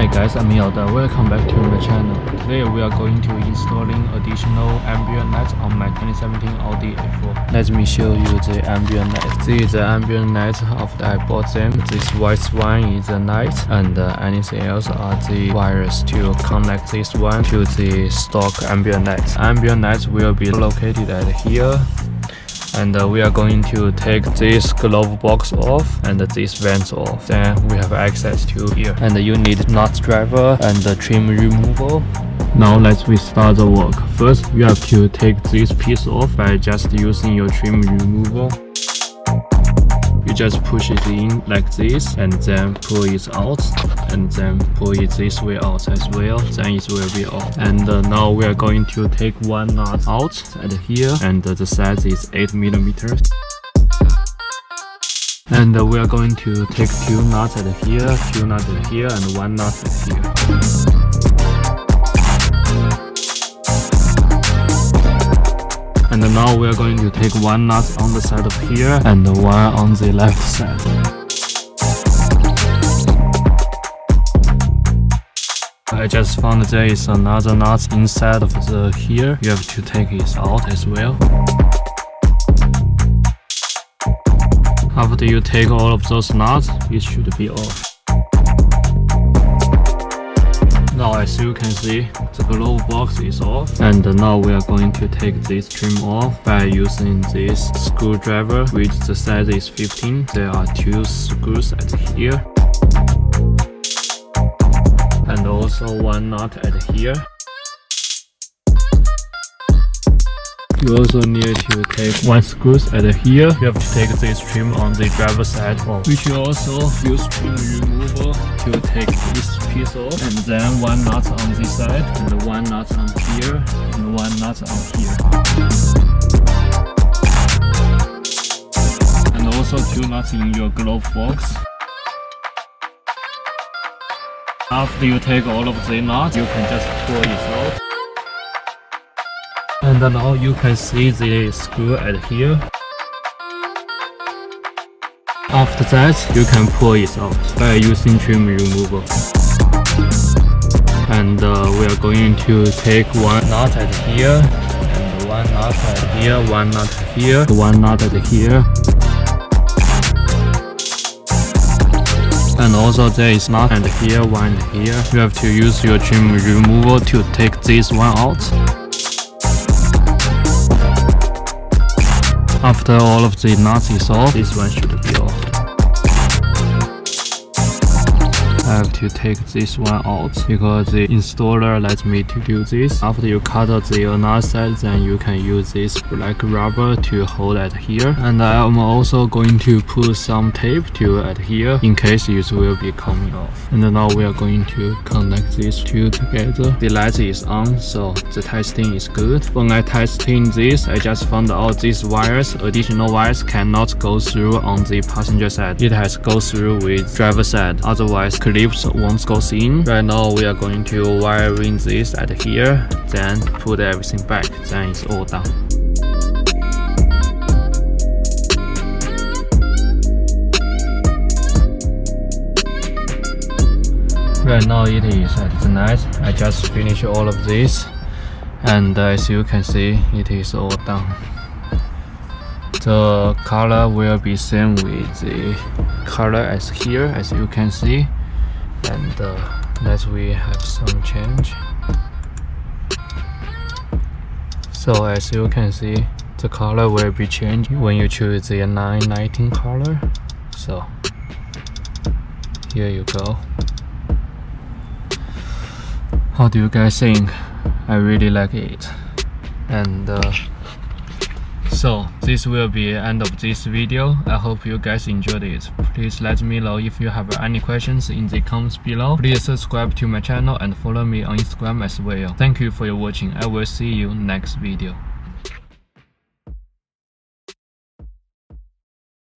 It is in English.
Hi guys, I'm Audi. Welcome back to my channel. Today we are going to installing additional ambient lights on my 2017 Audi A4. Let me show you the ambient light. This is the ambient light after I bought them. This white one is the light, and anything else are the wires to connect this one to the stock ambient lights. Ambient lights will be located at here. And we are going to take this glove box off and these vents off. Then we have access to here. And you need nut driver and the trim removal. Now let's start the work. First, you have to take this piece off by just using your trim removal. You just push it in like this and then pull it out, and then pull it this way out as well, then it will be off. And now we are going to take one nut out at here, and the size is 8mm. And we are going to take two nuts at here, two nuts at here, and one nut at here. And now we are going to take one nut on the side of here and one on the left side. I just found there is another nut inside of the here. You have to take it out as well. After you take all of those nuts, it should be off. Now as you can see, the glove box is off, and now we are going to take this trim off by using this screwdriver, which the size is 15. There are two screws at here, and also one nut at here. You also need to take one screw at here. You have to take this trim on the driver's side off. We should also use trim removal to take this piece off, and then one nut on this side, and one nut on here, and one nut on here. And also two nuts in your glove box. After you take all of the nuts, you can just pull it out. And now you can see the screw at here. After that, you can pull it out by using trim removal. And we are going to take one nut at here, and one nut at here, one nut at here, one nut at here. And also there is nut at here, one at here. You have to use your trim removal to take this one out. After all of the nuts is off, this one should be off. I have to take this one out because the installer lets me to do this. After you cut out the another side, then you can use this black rubber to hold at here. And I am also going to put some tape to adhere in case it will be coming off. And now we are going to connect these two together. The light is on, so the testing is good. When I testing this, I just found out these wires, additional wires, cannot go through on the passenger side. It has to go through with driver side, otherwise clips won't go in. Right now we are going to wiring this at here, then put everything back, then it's all done. Right now it is at the night. I just finished all of this, and as you can see, it is all done. The color will be same with the color as here, as you can see. And let we have some change. So as you can see, the color will be changed when you choose the 919 color. So here you go. How do you guys think? I really like it. And so this will be the end of this video. I hope you guys enjoyed it. Please let me know if you have any questions in the comments below. Please subscribe to my channel and follow me on Instagram as well. Thank you for your watching. I will see you next video.